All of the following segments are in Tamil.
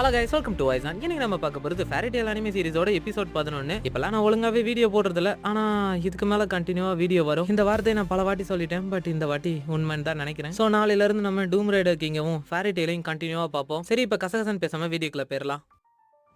Hello guys, welcome to voice. இன்னைக்கு நம்ம பார்க்க போறது ஃபேரி டேல் அனிமே சீரிஸோட எபிசோட் 11. இப்பெல்லாம் நான் ஒழுங்காவே வீடியோ போடுறதில்ல, ஆனா இதுக்கு மேல கண்டினியூவா வீடியோ வரும். இந்த வார்த்தையை நான் பல வாட்டி சொல்லிட்டேன், பட் இந்த வாட்டி உண்மைன்னு தான் நினைக்கிறேன். ஸோ நாளையில இருந்து நம்ம டூம் ரைடர் கிங்கவும் ஃபேரி டேலையும் கண்டினியூவா பார்ப்போம். சரி, இப்போ கசகசன் பேசாம வீடியோக்குள்ள போயிடலாம்.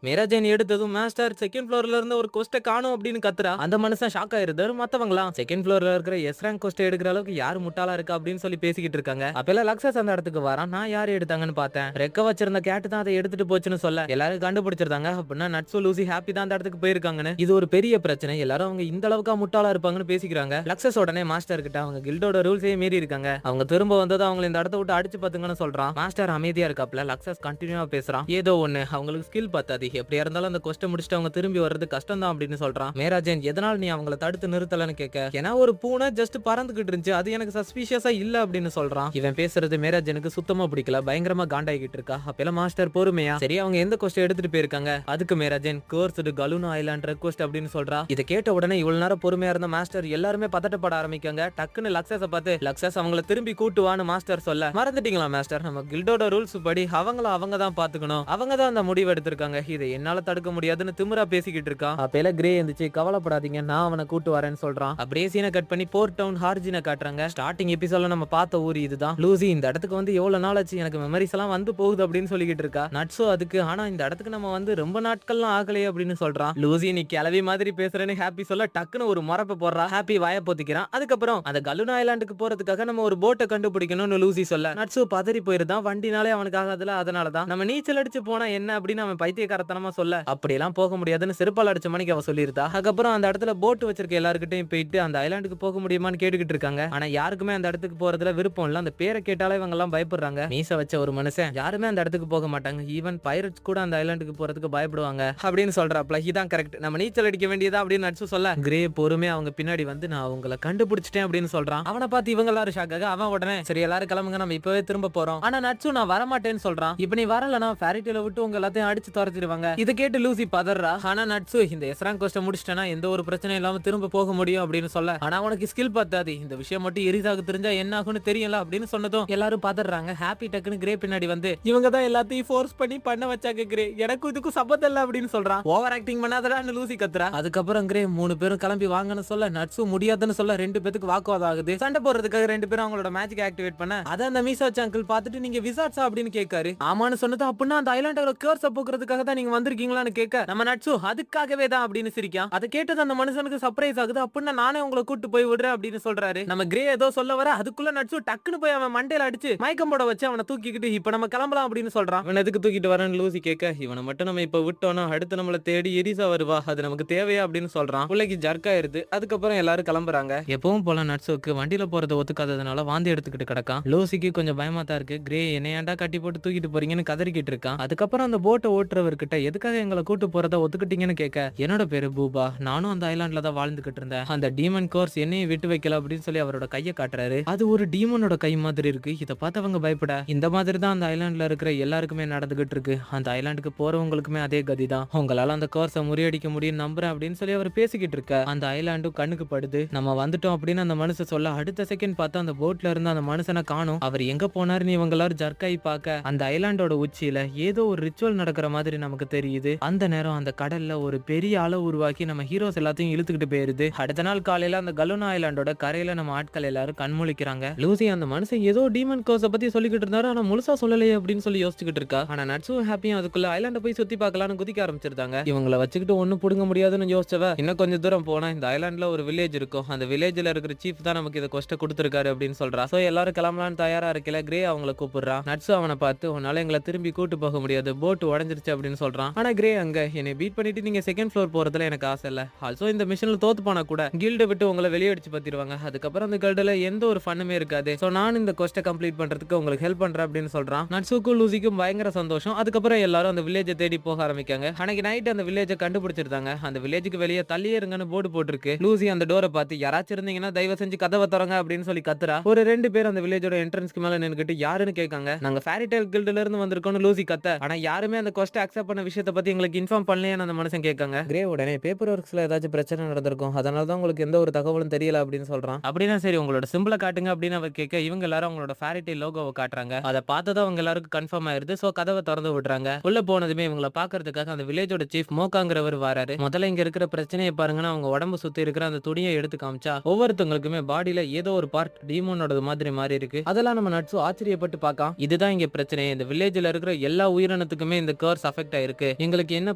மேராஜன் எடுத்ததும் மாஸ்டர் செகண்ட் ஃப்ளோர்ல இருந்து ஒரு கொஸ்ட்டை காணும் அப்படின்னு கத்துறா. அந்த மனுஷன் ஷாக் ஆயிருந்தாரு. மத்தவங்களாம் செகண்ட் ஃப்ளோர்ல இருக்கிற எஸ் ரேங்க் கொஸ்ட்டை எடுக்கிற அளவுக்கு யாரு முட்டாளா இருக்கா அப்படின்னு சொல்லி பேசிக்கிட்டு இருக்காங்க. அப்பெல்லாம் லக்ஸஸ் அந்த இடத்துக்கு வரான். நான் யாரு எடுத்தாங்கன்னு பார்த்தேன். ரெக்க வச்சிருந்த கேட்டு தான் அதை எடுத்துட்டு போச்சுன்னு சொல்ல எல்லாரும் கண்டுபிடிச்சிருந்தாங்க. அப்படின்னா நட்ஸு லூசி ஹாப்பி தான் அந்த இடத்துக்கு போயிருக்காங்கன்னு. இது ஒரு பெரிய பிரச்சனை. எல்லாரும் அவங்க இந்த அளவுக்கு முட்டாளா இருப்பாங்கன்னு பேசிக்கிறாங்க. லக்ஸஸ் உடனே மாஸ்டர் கிட்ட அவங்க கில்டோட ரூல்ஸே மீறி இருக்காங்க, அவங்க திரும்ப வந்தது அவங்க இந்த இடத்த விட்டு அடிச்சு பாத்துங்கன்னு சொல்றான். மாஸ்டர் அமைதியா இருக்காப்ல. லக்ஸஸ் கண்டினியூவா பேசுறான். ஏதோ ஒண்ணு அவங்களுக்கு ஸ்கில் பத்தாது, எப்படியா இருந்தாலும் அந்த கொஸ்ட்டை முடிச்சுட்டு அவங்க திரும்பி வர்றது கஷ்டம் தான் அப்படின்னு சொல்றான். மேராஜன் எதனால நீ அவங்கள தடுத்து நிறுத்தலன்னு கேட்க, ஏன்னா ஒரு பூனை ஜஸ்ட் பறந்துகிட்டு இருந்துச்சு, அது எனக்கு சஸ்பீஷியஸா இல்ல அப்படின்னு சொல்றான். இவன் பேசுறது மேராஜனுக்கு சுத்தமா பிடிக்கல. பயங்கரமா காண்டாகிட்டு இருக்கா. அப்பெல்லாம் மாஸ்டர் பொறுமையா சரி அவங்க எந்த கொஸ்ட்டை எடுத்துட்டு போயிருக்காங்க, அதுக்கு மேராஜன் கோர்ஸ்டு கலூனா ஐலாண்ட் ரெக்வெஸ்ட் அப்படின்னு சொல்றா. இதை கேட்ட உடனே இவ்வளவு நேரம் பொறுமையா இருந்த மாஸ்டர் எல்லாருமே பதட்டப்பட ஆரம்பிக்காங்க. டக்குன்னு லக்ஸஸ பார்த்து லக்ஸஸ் அவங்கள திரும்பி கூட்டுவான்னு மாஸ்டர் சொல்ல, மறந்துட்டீங்களா மாஸ்டர், நம்ம கில்டோட ரூல்ஸ் படி அவங்க தான் பாத்துக்கணும், அவங்க தான் அந்த முடிவு எடுத்திருக்காங்க, இதை என்னால தடுக்க முடியாதுன்னு திமிரா பேசிக்கிட்டு இருக்கான். அப்பேல கிரே இருந்துச்சு, கவலைப்படாதீங்க நான் அவனை கூட்டு வரேன்னு சொல்றான். அப்படியே சீனை கட் பண்ணி போர்ட் டவுன் ஹார்ஜினை காட்டுறாங்க. ஸ்டார்டிங் எபிசோட்ல நம்ம பார்த்த ஊர் இதுதான். லூசி இந்த இடத்துக்கு வந்து எவ்வளவு நாள் ஆச்சு, எனக்கு மெமரிஸ் எல்லாம் வந்து போகுது அப்படின்னு சொல்லிக்கிட்டு இருக்கா. நட்ஸோ அதுக்கு ஆனா இந்த இடத்துக்கு நம்ம வந்து ரொம்ப நாட்கள்லாம் ஆகலையே அப்படின்னு சொல்றான். லூசி நீ கிளவி மாதிரி பேசுறேன்னு ஹாப்பி சொல்ல டக்குன்னு ஒரு முறப்ப போடுறா. ஹாப்பி வாய போத்திக்கிறான். அதுக்கப்புறம் அந்த கலூனா ஐலாண்டுக்கு போறதுக்காக நம்ம ஒரு போட்டை கண்டுபிடிக்கணும்னு லூசி சொல்ல நட்ஸோ பதறி போயிருந்தான். வண்டினாலே அவனுக்கு ஆகாதுல, அதனாலதான் நம்ம நீச்சல் அடிச்சு போனா என்ன அப்படின்னு அவன் பைத்தியக்காரத்தனமா சொல்ல, அப்படியெல்லாம் போக முடியாதுன்னு செருப்பால் அடிச்ச மணிக்கு அவ சொல்லியிருந்தா. அதுக்கப்புறம் அந்த இடத்துல போட்டு வச்சிருக்க எல்லாருக்கிட்டையும் போயிட்டு அந்த ஐலாண்டுக்கு போக முடியுமான்னு கேட்டுக்கிட்டு இருக்காங்க. ஆனா யாருக்குமே அந்த இடத்துக்கு போறதுல விருப்பம் இல்ல. அந்த பேரை கேட்டாலே இவங்க எல்லாம் பயப்படுறாங்க. மீச வச்ச ஒரு மனுஷன் யாருமே அந்த இடத்துக்கு போக மாட்டாங்க. ஈவன் பைரட்ஸ் கூட அந்த ஐலாண்டுக்கு போறதுக்கு பயப்படுவாங்க அப்படின்னு சொல்றாப்ல. இதான் கரெக்ட், நம்ம நீச்சல் அடிக்க வேண்டியதா அப்படின்னு நட்சு சொல்ல கிரே பொறுமையா அவங்க பின்னாடி வந்து நான் அவங்களை கண்டுபிடிச்சிட்டேன் அப்படின்னு சொல்றான். அவனை பார்த்து இவங்க எல்லாரும் ஷாக்காக அவன் உடனே சரி எல்லாரும் கிளம்புங்க, நம்ம இப்பவே திரும்ப போறோம். ஆனா நட்சு நான் வரமாட்டேன்னு சொல்றான். இப்ப நீ வரலனா ஃபேரி டேல விட்டு உங்க எல்லாத்தையும் அடிச்சு துரத்திடுவாங்க. இதை கேட்டு லூசி பதறா. ஆனா நட்சு இந்த எஸ்ராங் கோஸ்ட்டை முடிச்சிட்டேனா எந்த ஒரு பிரச்சனையும் இல்லாம திரும்ப போக முடியும் அப்படின்னு சொல்ல, ஆனா உனக்கு ஸ்கில் பத்தாது, இந்த விஷயம் மட்டும் எரிதாக தெரிஞ்சா என்ன ஆகும்னு தெரியல அப்படின்னு சொன்னதும் எல்லாரும் பதறாங்க. ஹாப்பி டக்குன்னு கிரே பின்னாடி வந்து இவங்க தான் எல்லாத்தையும் ஃபோர்ஸ் பண்ணி பண்ண வச்சாங்க கிரே, எனக்கும் இதுக்கும் சம்பந்தம் இல்ல அப்படின்னு சொல்றான். ஓவர் ஆக்டிங் பண்ணாதடான்னு லூசி கத்துறா. அதுக்கப்புறம் கிரே 3 பேரும் கிளம்பி வாங்கன்னு சொல்ல நட்சு முடியாதுன்னு சொல்ல 2 பேருக்கு வாக்குவாதம் ஆகுது. சண்டை போடுறதுக்காக 2 பேரும் அவங்களோட மேஜிக் ஆக்டிவேட் பண்ண அத அந்த மீசா அங்கிள் பார்த்துட்டு நீங்க விசார்ட்ஸா அப்படின்னு கேட்காரு. ஆமான்னு சொன்னது அப்படின்னா அந்த ஐலாண்டோட கேர்ஸ் போக்குறதுக்காக தான் நீங்க வந்திருக்கீங்களான்னு கேட்க நம்ம நட்சு அதுக்காகவே தான் அப்படின்னு சிரிக்கான். அதை கேட்டது அந்த மனுஷனுக்கு சர்ப்ரைஸ் ஆகுது. அப்படின்னா நானே உங்களை கூட்டு போய் விடுறேன் அப்படின்னு சொல்றாரு. நம்ம கிரே ஏதோ சொல்ல வர அதுக்குள்ள நட்சு டக்குன்னு போய் அவன் மண்டையில அடிச்சு மயக்கம் போட வச்சு அவனை தூக்கிக்கிட்டு இப்ப நம்ம கிளம்பலாம் அப்படின்னு சொல்றான். இவன் எதுக்கு தூக்கிட்டு வரேன்னு லூசி கேட்க, இவனை மட்டும் நம்ம இப்ப விட்டோம்னா அடுத்து நம்மள தேடி எரிசா வருவா, அது நமக்கு தேவையா அப்படின்னு சொல்றான். பிள்ளைக்கு ஜர்க்காயிருது. அதுக்கப்புறம் எல்லாரும் கிளம்புறாங்க. எப்பவும் போல நட்சுக்கு வண்டியில போறதை ஒத்துக்காததுனால வாந்தி எடுத்துக்கிட்டு கிடக்கான். லூசிக்கு கொஞ்சம் பயமா தான் இருக்கு. கிரே என்னையாண்டா கட்டி போட்டு தூக்கிட்டு போறீங்கன்னு கதறிக்கிட்டு இருக்கான். அதுக்கப்புறம் அந்த போட்டை ஓட்டுறவர்கிட்ட எதுக்காக எங்களை கூட்டு போறதை ஒத்துக்கிட்டீங்கன்னு கேட்க, என்னோட பேரு பூபா, நானும் அந்த ஐலாண்ட்ல தான் வாழ்ந்துகிட்டு இருந்தேன், அந்த டீமன் கோர்ஸ் என்னையும் விட்டு வைக்கல அப்படின்னு சொல்லி அவரோட கையை காட்டுறாரு. அது ஒரு டீமனோட கை மாதிரி இருக்கு. இதை பார்த்து அவங்க பயப்பட, இந்த மாதிரி தான் அந்த ஐலாண்ட்ல இருக்கிற எல்லாருக்குமே நடந்துகிட்டு இருக்கு, அந்த ஐலாண்டுக்கு போறவங்களுக்குமே அதே கதி தான், உங்களால அந்த கோர்ஸை முறியடிக்க முடியும் நம்புறேன் அப்படின்னு சொல்லி அவர் பேசிக்கிட்டு இருக்க அந்த ஐலாண்டும் கண்ணுக்கு படுது. நம்ம வந்துட்டோம் அப்படின்னு அந்த மனுஷன் சொல்ல அடுத்த செகண்ட் பார்த்தா அந்த போட்ல இருந்து அந்த மனுஷனை காணும். அவர் எங்க போனாருன்னு இவங்க எல்லாரும் ஜர்க்காய் பார்க்க அந்த ஐலாண்டோட உச்சியில ஏதோ ஒரு ரிச்சுவல் நடக்கிற மாதிரி நமக்கு தெரியுது. அந்த நேரம் அந்த கடல்ல ஒரு பெரிய அலை உருவாக்கி நம்ம ஹீரோஸ் எல்லாத்தையும் இழுத்துக்கிட்டு போயிருது. அடுத்த நாள் காலையில அந்த கலூனா ஐலாண்டோட கரையில நம்ம ஆட்கள் எல்லாரும் கண்முழிக்கிறாங்க. லூசி அந்த மனுஷன் ஏதோ டீமன் கோர்ஸை பத்தி சொல்லிக்கிட்டு இருந்தாரு, ஆனா முழுசா சொல்லலையே அப்படின்னு சொல்லி யோசிச்சுக்கிட்டு இருக்கா. ஆனா நட்சும் ஹாப்பியும் அதுக்குள்ள ஐலாண்ட போய் சுத்தி பார்க்கலாம்னு குதிக்க ஆரம்பிச்சிருந்தாங்க. இவங்களை வச்சுக்கிட்டு ஒண்ணு புடுங்க முடியாதுன்னு யோசிச்சவ இன்னும் கொஞ்சம் தூரம் போனா இந்த ஐலாண்ட்ல ஒரு வில்லேஜ் இருக்கும், அந்த வில்லேஜ்ல இருக்கிற சீஃப் தான் நமக்கு இதை கொஸ்ட கொடுத்திருக்காரு அப்படின்னு சொல்றா. சோ எல்லாரும் கிளம்பலான்னு தயாரா இருக்கல. கிரே அவங்களை கூப்பிடுறா. நட்சு அவனை பார்த்து உன்னால எங்களை திரும்பி கூட்டு போக முடியாது, போட் உடஞ்சிருச்சு அப்படின்னு சொல்றான். ஆனா கிரே அங்க என்னை பீட் பண்ணிட்டு நீங்க செகண்ட் ஃப்ளோர் போறதுல எனக்கு ஆசை இல்ல, ஆல்சோ இந்த மிஷன்ல தோத்து போனா கூட கில்ட விட்டு உங்களை வெளியே அடிச்சு பத்திடுவாங்க, அதுக்கப்புறம் அந்த கில்டுல எந்த ஒரு ஃபன்னுமே இருக்காது, சோ நான் இந்த கொஸ்ட கம்ப்ளீட் பண்றதுக்கு உங்களுக்கு ஹெல்ப் பண்றேன் அப்படின்னு சொல்றான். நட்சுக்கும் லூசிக்கும் பயங்கர சந்தோஷம். அதுக்கப்புறம் எல்லாரும் அந்த வில்லேஜை தேடி போக ஆரம்பிக்காங்க. அன்னைக்கு நைட் அந்த வில்லேஜை கண்டுபிடிச்சிருந்தாங்க. அந்த வில்லேஜுக்கு வெளியே தள்ளியே இருங்கன்னு போர்டு போட்டிருக்கு. லூசி அந்த டோரை பார்த்து யாராச்சும் இருந்தீங்கன்னா தயவு செஞ்சு கதவை தரங்க அப்படின்னு சொல்லி கத்துறா. ஒரு 2 பேர் அந்த வில்லேஜோட என்ட்ரன்ஸ்க்கு மேல நின்னுக்கிட்டு யாருன்னு கேட்காங்க. நாங்க ஃபேரி டேல் கில்டுல இருந்து வந்திருக்கோம்னு லூசி கத்த, ஆனா யாருமே அந்த கொஸ்ட அக்செப்ட் பண்ண விஷயத்தை பத்தி எங்களுக்கு இன்ஃபார்ம் பண்ணலையான்னு அந்த மனுஷன் கேட்காங்க. கிரே உடனே பேப்பர் ஒர்க்ஸ்ல ஏதாச்சும் பிரச்சனை நடந்திருக்கும், அதனால தான் உங்களுக்கு எந்த ஒரு தகவலும் தெரியல அப்படின்னு சொல்றான். அப்படின்னா சரி உங்களோட சிம்பிளை காட்டுங்க அப்படின்னு அவர் கேட்க இவங்க எல்லாரும் அவங்களோட ஃபேரிடே லோகோவை காட்டுறாங்க. அதை பார்த்ததும் அவங்க எல்லாருக்கும் கன்ஃபார்ம் ஆயிருது. சோ கதவை திறந்து விடுறாங்க. உள்ள போனதுமே இவங்களை பாக்குறதுக்காக அந்த வில்லேஜோட சீஃப் மோக்காங்கிறவர் வராரு. முதல்ல இங்க இருக்கிற பிரச்சனையை பாருங்கன்னா அவங்க உடம்பு சுத்தி இருக்கிற அந்த துணியை எடுத்து காமிச்சா ஒவ்வொருத்தவங்களுக்குமே பாடியில ஏதோ ஒரு பார்ட் டீமோனோட மாதிரி மாறி இருக்கு. அதெல்லாம் நம்ம நட்சு ஆச்சரியப்பட்டு பார்க்கலாம். இதுதான் இங்க பிரச்சனை, இந்த வில்லேஜ்ல இருக்கிற எல்லா உயிரினத்துக்குமே இந்த கர்ஸ் அஃபெக்ட் ஆயிருக்கு, எங்களுக்கு என்ன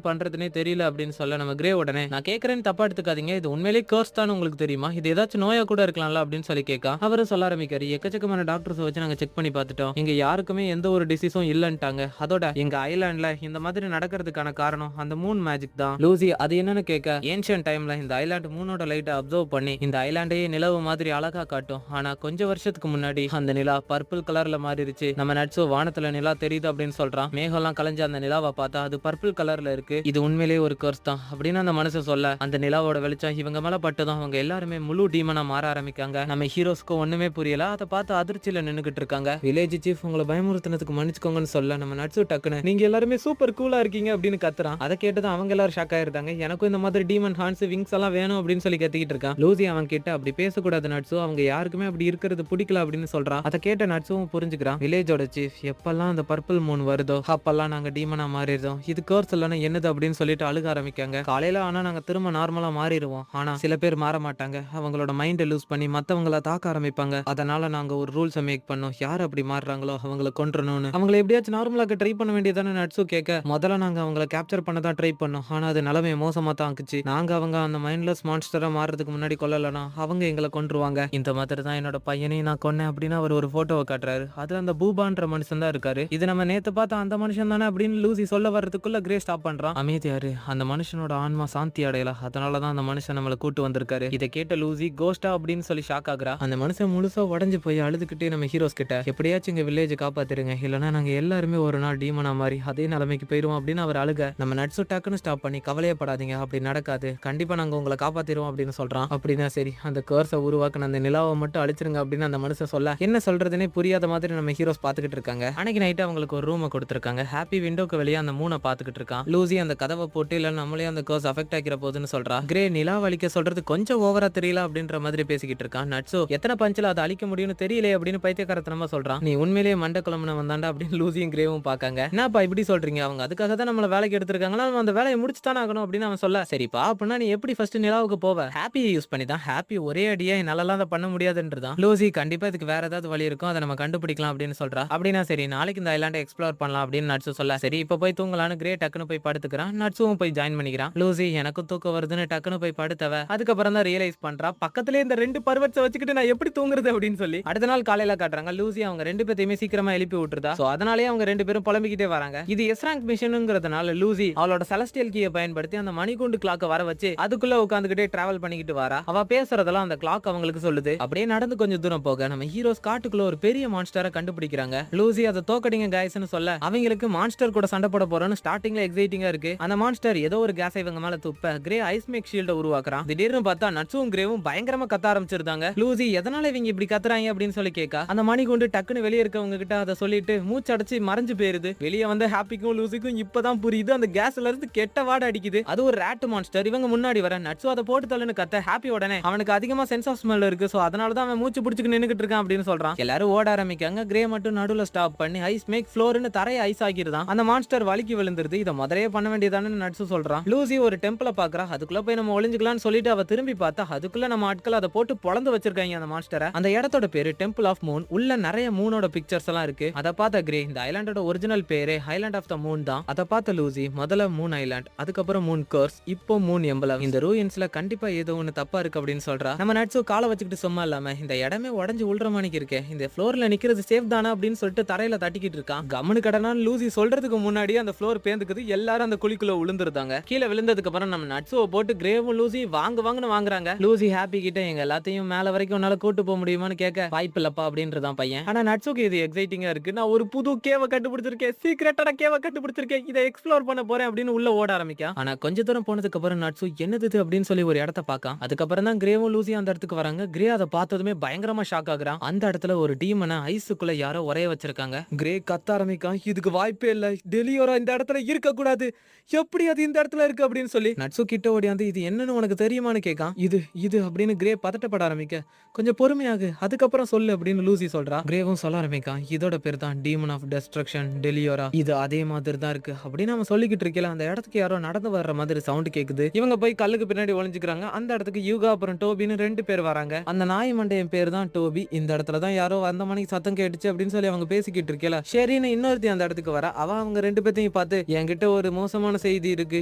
பண்றதுனே தெரியல அப்படின்னு சொல்ல நம்ம கிரே உடனே நான் கேட்கறேன்னு தப்பா எடுத்துக்காதீங்க, இது உண்மையிலேயே கர்ஸ் தான் உங்களுக்கு தெரியுமா, இது ஏதாச்சும் நோயா கூட இருக்கலாம்ல அப்படின்னு சொல்லி கேட்கா. அவரும் சொல்ல ஆரம்பிக்காரு, எக்கச்சக்கமான டாக்டர்ஸ் வச்சு நாங்க செக் பண்ணி பார்த்துட்டோம், இங்க யாருக்குமே எந்த ஒரு டிசீஸும் இல்லன்ட்டாங்க. அதோட எங்க ஐலாண்ட்ல இந்த மாதிரி நடக்கிறதுக்கான காரணம் அந்த மூன் மேஜிக் தான். லூசி அது என்னன்னு கேட்க, ஏன்ஷியன்ட் டைம்ல இந்த ஐலாண்ட் மூனோட லைட்டை அப்சர்வ் பண்ணி இந்த ஐலாண்டையே நிலவு மாதிரி அழகா காட்டும். ஆனா கொஞ்சம் வருஷத்துக்கு முன்னாடி அந்த நிலா பர்பிள் கலர்ல மாறிடுச்சு. நம்ம நட்சு வானத்துல நிலா தெரியுது அப்படின்னு சொல்றான். மேகம்லாம் கலைஞ்ச அந்த நிலாவை பார்த்தா அது பர்பிள் கலர்ல இருக்கு, இது உண்மையிலேயே ஒரு கர்ஸ் தான் அப்படின்னு அந்த மனுஷன் சொல்ல அந்த நிலாவோட வெளிச்சம் இவங்க மேல பட்டதும் அவங்க எல்லாருமே முழு டீமனா மாற ஆரம்பிக்காங்க. நம்ம ஹீரோஸ்க்கு ஒண்ணுமே புரியல, அதை பார்த்து அதிர்ச்சியில நின்னுகிட்டு இருக்காங்க. வில்லேஜ் சீஃப் உங்களை பயமுறுத்தினதுக்கு மன்னிச்சுக்கோங்கன்னு சொல்ல நம்ம நட்சு டக்குன்னு நீங்க எல்லாருமே சூப்பர் கூலா இருக்கீங்க அப்படின்னு கத்துறான். அதை கேட்டதும் அவங்க எல்லாரும் ஷாக் ஆயிருந்தாங்க. எனக்கும் இந்த மாதிரி டீமன் ஹார்ன்ஸ் விங்ஸ் எல்லாம் வேணும் அப்படின்னு சொல்லி கத்திக்கிட்டு இருக்கான். லூசி அவன் கிட்ட அப்படி பேசக்கூடாது நட்சு, அவங்க யாருக்குமே அப்படி இருக்கிறது பிடிக்கல அப்படின்னு சொல்றான். அதை கேட்ட நட்சுவும் புரிஞ்சுக்கிறான். வில்லேஜோட சீஃப் எப்பெல்லாம் அந்த பர்பிள் மூன் வருதோ அப்பெல்லாம் நாங்க டீமனா மாறிடுறோம், இது கர்ஸ் இல்லைன்னா என்னது அப்படின்னு சொல்லிட்டு அழுக ஆரம்பிக்காங்க. காலையில ஆனா நாங்க திரும்ப நார்மலா மாறிடுவோம், ஆனா சில பேர் மாற மாட்டாங்க, அவங்களோட மைண்டை லூஸ் பண்ணி மத்தவங்கள தாக்க ஆரம்பிப்பாங்க. அதனால நாங்க ஒரு ரூல்ஸை மேக் பண்ணோம், யார் அப்படி மாறுறாங்களோ அவங்களை கொன்றணும்னு. அவங்களை எப்படியாச்சும் நார்மலாக்க ட்ரை பண்ண வேண்டியதானே நட்சு கேட்க, முதல்ல நாங்க அவங்கள கேப்சர் பண்ண தான் ட்ரை பண்ணோம், ஆனா அது நிலைமை மோசமா தான் ஆக்குச்சு. நாங்க அவங்க அந்த மைண்ட்லெஸ் மான்ஸ்டரா மாறதுக்கு முன்னாடி கொல்லலனா அவங்க எங்களை கொன்றுவாங்க. இந்த மாதிரி தான் என்னோட பையனையும் நான் கொன்னேன் அப்படின்னு அவர் ஒரு போட்டோவை காட்டுறாரு. அது அந்த பூபான்ற மனுஷன் தான் இருக்காரு. இது நம்ம நேத்து பார்த்த அந்த மனுஷன் தானே அப்படின்னு லூசி சொல்ல வர்றதுக்குள்ள கிரே ஸ்டாப் பண்றான். அமைதியாரு, அந்த மனுஷனோட ஆன்மா சாந்தி அடையல, அதனாலதான் அந்த மனுஷன் நம்மளை கூட்டு வந்திருக்காரு. இதை கேட்ட லூசி கோஸ்டா அப்படின்னு சொல்லி ஷாக் ஆகுறா. அந்த மனுஷன் முழுசா உடஞ்சு போய் அழுதுகிட்டே நம்ம ஹீரோஸ் கிட்ட எப்படியாச்சும் எங்க வில்லேஜ் காப்பாத்திருங்க, இல்லைன்னா நாங்க எல்லாருமே ஒரு நாள் டீமனா மாதிரி அதே நிலைமைக்கு போயிருவோம் அப்படின்னு அவர் அழுக. நம்ம நட்சு டக்குன்னு ஸ்டாப் பண்ணி கவலையப்படாதீங்க, அப்படி நடக்காது, கண்டிப்பா நாங்க உங்களை காப்பாத்திருவோம் அப்படின்னு சொல்றான். அப்படின்னா சரி, அந்த கர்ஸை உருவாக்குன அந்த நிலாவை மட்டும் அழிச்சிருங்க அப்படின்னு அந்த மனுஷன் சொல்ல என்ன சொல்றதுன்னே புரியாத மாதிரி நம்ம ஹீரோஸ் பாத்துக்கிட்டு இருக்காங்க. அன்னைக்கு நைட்டு அவங்களுக்கு ஒரு ரூமை கொடுத்துருக்காங்க. ஹாப்பி விண்டோக்கு வெளியே அந்த மூணை பாத்துக்கிட்டு இருக்கான். லூசி அந்த கதவை போட்டு இல்ல நம்மளே அந்த கர்ஸ் அஃபெக்ட் ஆகிற போதுன்னு சொல்றா. கிரே நிலா அழிக்க சொல்றது கொஞ்சம் ஓவரா தெரியல அப்படின்ற மாதிரி பேசிக்கிட்டு இருக்கான். நட்சு எத்தனை பஞ்சில அதை அழிக்க முடியும்னு தெரியல அப்படின்னு பைத்தியக்காரத்தனமா சொல்றான். நீ உண்மையிலேயே மண்ட குழம்புன வந்தாண்டா அப்படின்னு லூசியும் கிரேவும் பாக்காங்க. என்னப்பா இப்படி சொல்றீங்க, அவங்க அதுக்காக தான் நம்மள வேலைக்கு எடுத்திருக்காங்களா, நம்ம அந்த வேலையை முடிச்சு தானே ஆகணும் அப்படின்னு அவன் சொல்ல, சரிப்பா அப்படின்னா நீ எப்படி ஃபர்ஸ்ட் நிலாவுக்கு போவ, ஹாப்பியை யூஸ் பண்ணி தான், ஹாப்பி ஒரே அடியா என்னால அதை பண்ண முடியாதுன்றதான். லூசி கண்டிப்பா இதுக்கு வேற ஏதாவது வழி இருக்கும், அதை நம்ம கண்டுபிடிக்கலாம் அப்படின்னு சொல்றா. அப்படின்னா சரி நாளைக்கு இந்த ஐலாண்டை எக்ஸ்ப்ளோர் பண்ணலாம் அப்படின்னு நட்சு சொல்ல, சரி இப்ப போய் தூங்கலான்னு கிரே டக்குன்னு போய் படுத்துக்கிறான். நட்சுவும் போய் ஜாயின் பண்ணிக்கிறான். லூசி எனக்கும் தூக்கம் வருதுன்னு டக்குன்னு போய் படுத்தவ அதுக்கப்புறம் தான் ரியலைஸ் பண்றா, பக்கத்திலே இந்த ரெண்டு பர்வட்ஸை வச்சுக்கிட்டு நான் எப்படி தூங்குறது அப்படின்னு சொல்லி. அடுத்த நாள் காலையில காட்டுறாங்க. லூசி அவங்க ரெண்டு பேத்தையுமே சீக்கிரமா எழுப்பி விட்டுருதா. சோ அதனாலேயே அவங்க ரெண்டு பேரும் புலம்பிக்கிட்டே வராங்க. இது எஸ் ரேங்க் மிஷனுங்கிறதுனால லூசி அவளோட செலஸ்டியல் கீயை பயன்படுத்தி அந்த மணிகுண்டு கிளாக்க வர வச்சு அதுக்குள்ள உட்காந்துக்கிட்டே டிராவல் பண்ணிக்கிட்டு வரா. அவ பேசுறதெல்லாம் அந்த கிளாக் அவங்களுக்கு சொல்லுது. அப்படியே நடந்து கொஞ்சம் தூரம் போக நம்ம ஹீரோஸ் காட்டுக்குள்ள ஒரு பெரிய மான்ஸ்டரை கண்டுபிடிக்கிறாங்க. லூசி அதை தோக்கடிங்க கைஸ்னு சொல்ல அவங்களுக்கு மான்ஸ்டர் கூட சண்டை போட போறோம்னு ஸ்டார்டிங்ல எக்ஸைட்டிங்கா இருக்கு. அந்த மான்ஸ்டர் ஏதோ ஒரு கேஸ் இவங்க மேல துப்ப கிரே ஐஸ் மேக் ஷீல்ட உருவாக்குறான். திடீர்னு பார்த்தா நட்சும் கிரேவும் பயங்கரமா கத்த ஆரம்பிச்சிருந்தாங்க. லூசி எதனால இவங்க இப்படி கத்துறாங்க அப்படின்னு சொல்லி கேட்க அந்த மணிகுண்டு டக்குன்னு வெளியே இருக்கவங்க கிட்ட அதை சொல்லிட்டு மூச்சடைச்சு மறைஞ்சு போயிருது. வெளியே வந்து ஹாப்பிக்கும் லூசிக்கும் இப்பதான் புரியுது அந்த கேஸ்ல இருந்து கெட்ட வாட அடிக்குது. அது ஒரு ராட் மான்ஸ்டர். இவங்க முன்னாடி வர நட்சு அதை போட்டு தள்ளுன்னு கத்த ஹாப்பி உடனே அவனுக்கு அதிகமா சென்ஸ் ஆஃப் ஸ்மெல் இருக்கு, சோ அதனாலதான் அவன் மூச்சு பிடிச்சுக்கு நின்னுகிட்டு இருக்கான் அப்படின்னு சொல்றான். எல்லாரும் ஓட ஆரம்பிக்காங்க. கிரே மட்டும் நடுவுல ஸ்டாப் பண்ணி ஐஸ் மேக் ஃப்ளோர்னு தரையை ஐஸ் ஆக்கிடுதான். அந்த மான்ஸ்டர் வலிக்கு விழுந்துருது. இதை முதலையே பண்ண வேண்டியதானு நட்சு சொல்றான். லூசி ஒரு டெம்பிள பாக்குறா. அதுக்குள்ள போய் நம்ம ஒளிஞ்சுக்கலாம்னு சொல்லிட்டு அவ திரும்பி பார்த்தா அதுக்குள்ள நம்ம ஆட்கள் அதை போட்டு பொளந்து வச்சிருக்காங்க அந்த மான்ஸ்டரை. அந்த இடத்தோட பேரு டெம்பிள் ஆஃப் மூன். உள்ள நிறைய மூனோட பிக்சர்ஸ் எல்லாம் இருக்கு. அதை பார்த்த கிரே இந்த ஐலாண்டோட ஒரிஜினல் பேரு ஐலாண்ட் ஆஃப் த மூன் தான். அதை பார்த்த லூசி முதல்ல மூன் ஐலாண்ட், அதுக்கப்புறம் மூன் கர்ஸ், இப்போ மூன் எம்பலம். இந்த ரூயின்ஸ்ல கண்டிப்பா ஏதோ ஒண்ணு தப்பா இருக்கு அப்படின்னு சொல்றா. நம்ம நட்சு காலை வச்சுக்கிட்டு சும்மா இல்லாம இந்த இடமே உடஞ்சு உள்ற மணிக்கு இருக்கே, இந்த ஃப்ளோர்ல நிக்கிறது சேஃப் தானா அப்படின்னு சொல்லிட்டு தரையில தட்டிக்கிட்டு இருக்கான். கம்முனு கடனான்னு லூசி சொல்றதுக்கு முன்னாடி அந்த ஃப்ளோர் பேந்துக்குது. எல்லாரும் அந்த குழிக்குள்ள விழுந்துருந்தாங்க. கீழே விழுந்ததுக்கு அப்புறம் நம்ம நட்சுவை போட்டு கிரேவும் லூசி வாங்குன்னு வாங்குறாங்க. லூசி ஹாப்பி கிட்ட எங்க எல்லாத்தையும் மேல வரைக்கும் உன்னால கூட்டு போக முடியுமான்னு கேட்க வாய்ப்பு இல்லப்பா அப்படின்றதான் பையன். ஆனா நட்சுக்கு இது எக்ஸைட்டிங்கா இருக்கு. நான் ஒரு புது கேவை கண்டுபிடிச்சிருக்கேன், சீக்ரெட்டான கேவை கண்டுபிடிச்சிருக்கேன், இதை எக்ஸ்ப்ளோர் பண்ண போறேன் அப்படின்னு உள்ள ஓட ஆரம்பிக்கா. ஆனா கொஞ்ச தூரம் போனதுக்கு அப்புறம் நட்சு என்னது அப்படின்னு சொல்லி ஒரு இடத்த பாக்கான். அதுக்கப்புறம் தான் கிரேவும் லூசி அந்த இடத்துக்கு வராங்க. கிரே அதை பார்த்ததுமே பயங்கரமா ஷாக் ஆகுறான். அந்த இடத்துல ஒரு டீமனை ஐஸுக்குள்ள யாரோ ஒரே வச்சிருக்காங்க. கிரே கத்த ஆரம்பிக்கான், இதுக்கு வாய்ப்பே இல்ல, டெலியோரா இந்த இடத்துல இடத்துல இருக்க கூடாது, எப்படி அது இந்த இடத்துல இருக்கு அப்படின்னு சொல்லி நட்சு கிட்ட ஓடியாந்து இது என்னன்னு உனக்கு தெரியுமான்னு கேட்கான். இது இது அப்படின்னு கிரே பதட்டப்பட ஆரம்பிக்க, கொஞ்சம் பொறுமையாகு, அதுக்கப்புறம் சொல்லு அப்படின்னு லூசி சொல்றா. கிரேவும் சொல்ல ஆரம்பிக்கான், இதோட பேர் தான் டீமன் ஆஃப் டெஸ்ட்ரக்ஷன் டெலியோரா, இது அதே மாதிரி தான் இருக்கு அப்படின்னு அவன் சொல்லிக்கிட்டு இருக்கல. அந்த இடத்துக்கு யாரோ நடந்து வர்ற மாதிரி சவுண்ட் கேக்குது. இவங்க போய் கல்லுக்கு பின்னாடி ஒளிஞ்சுக்கிறாங்க. அந்த இடத்துக்கு யூகா அப்புறம் டோபின்னு 2 பேர் வராங்க. அந்த நாய் மண்டையன் பேர் தான் டோபி. இந்த இடத்துல தான் யாரோ அந்த மணிக்கு சத்தம் கேட்டுச்சு அப்படின்னு சொல்லி அவங்க பேசிக்கிட்டு இருக்கல. சரின்னு இன்னொருத்தி அந்த இடத்துக்கு வர, அவ அவங்க 2 பேத்தையும் பார்த்து, என்கிட்ட ஒரு மோசமான செய்தி இருக்கு,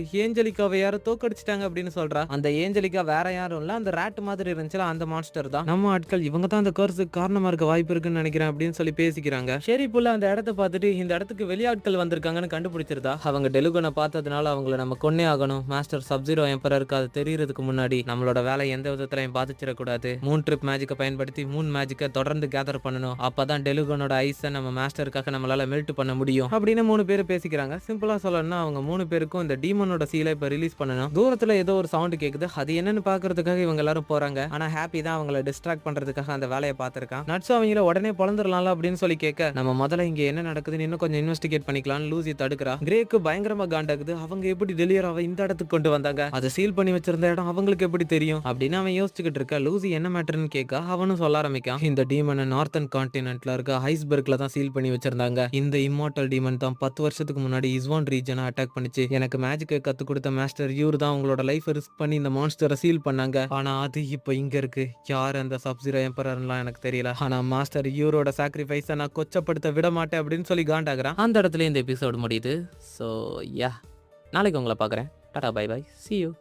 ஏஞ்சலிக்காவை யாரோ தோக்கடிச்சிட்டாங்க அப்படின்னு சொல்றா. அந்த ஏஞ்சலிக்கா வேற யாரும் இல்ல, அந்த ராட் மாதிரி இருந்துச்சுல அந்த மான்ஸ்டர் தான். நம்ம ஆட்கள் இவங்க தான் அந்த கர்ஸுக்கு காரணமா இருக்க வாய்ப்பு இருக்குன்னு நினைக்கிறேன் அப்படின்னு சொல்லி பேசிக்கிறாங்க. சரி புள்ள அந்த இடத்த பார்த்துட்டு இந்த இடத்துக்கு வெளியாட்கள் வந்திருக்காங்கன்னு கண்டுபிடிச்சிருந்தா, அவங்க டெலுகனை பார்த்ததுனால அவங்கள நம்ம கொன்னே ஆகணும். மாஸ்டர் சப்ஜீரோ எம்பரருக்கு அது தெரியறதுக்கு முன்னாடி நம்மளோட வேலை எந்த விதத்திலையும் பாதிச்சிடக்கூடாது. மூன் ட்ரிப் மேஜிக்கை பயன்படுத்தி மூன் மேஜிக்கை தொடர்ந்து கேதர் பண்ணணும். அப்பதான் டெலுகனோட ஐஸை நம்ம மாஸ்டருக்காக நம்மளால மெல்ட் பண்ண முடியும் அப்படின்னு 3 பேர் பேசிக்கிறாங்க. சிம்பிளா சொல்லணும்னா அவங்க 3 பேருக்கும் இந்த டீமனோட சீலை இப்ப ரிலீஸ் பண்ணணும். தூரத்துல ஏதோ ஒரு சவுண்ட் கேக்குது, அது என்னன்னு பாக்குறதுக்காக இவங்க எல்லாரும் போறாங்க. ஆனா ஹாப்பி தான் அவங்கள டிஸ்ட்ராக்ட் பண்றதுக்காக அந்த வேலையை பார்த்திருக்கான். நட்ஸ் அவங்கள உடனே பொழந்துடலாம்ல அப்படின்னு சொல்லி கேட்க, நம்ம முதல்ல இங்க என்ன நடக்குதுன்னு இன்னும் கொஞ்சம் இன்வெஸ்டிகேட் பண்ணிக்கலாம்னு லூசி தடுக்கிறா. கிரேக்கு பயங்கரமா காண்டாகுது, அவங்க எப்படி டெலியராவை இந்த இடத்துக்கு கொண்டு வந்தாங்க, அதை சீல் பண்ணி வச்சிருந்த இடம் அவங்களுக்கு எப்படி தெரியும் அப்படின்னு அவன் யோசிச்சுக்கிட்டு இருக்க. லூசி என்ன மேட்டர்னு கேட்க அவனும் சொல்ல ஆரம்பிக்கான், இந்த டீமனை நார்த்தன் கான்டினென்ட்ல இருக்க ஐஸ்பர்க்ல தான் சீல் பண்ணி வச்சிருந்தாங்க. இந்த இம்மார்டல் டீமன் தான் 10 வருஷத்துக்கு முன்னாடி இஸ்வான் ரீஜனை அட்டாக் பண்ணிச்சு. எனக்கு மேஜிக்கை கத்து கொடுத்த மாஸ்டர் யூர் தான் உங்களோட லைஃப் ரிஸ்க் பண்ணி இந்த மான்ஸ்டரை சீல் பண்ணாங்க. ஆனா அது இப்போ இங்க இருக்கு. யார் அந்த சப்ஜீரோ எம்பரர்லாம் எனக்கு தெரியல. ஆனா மாஸ்டர் யூரோட சாக்ரிஃபைஸை நான் கொச்சப்படுத்த விட மாட்டேன் அப்படின்னு சொல்லி காண்டாகிறான். அந்த இடத்துல இந்த எபிசோடு முடியுது. ஸோ யா, நாளைக்கு உங்களை பார்க்குறேன். Tata, bye bye, see you.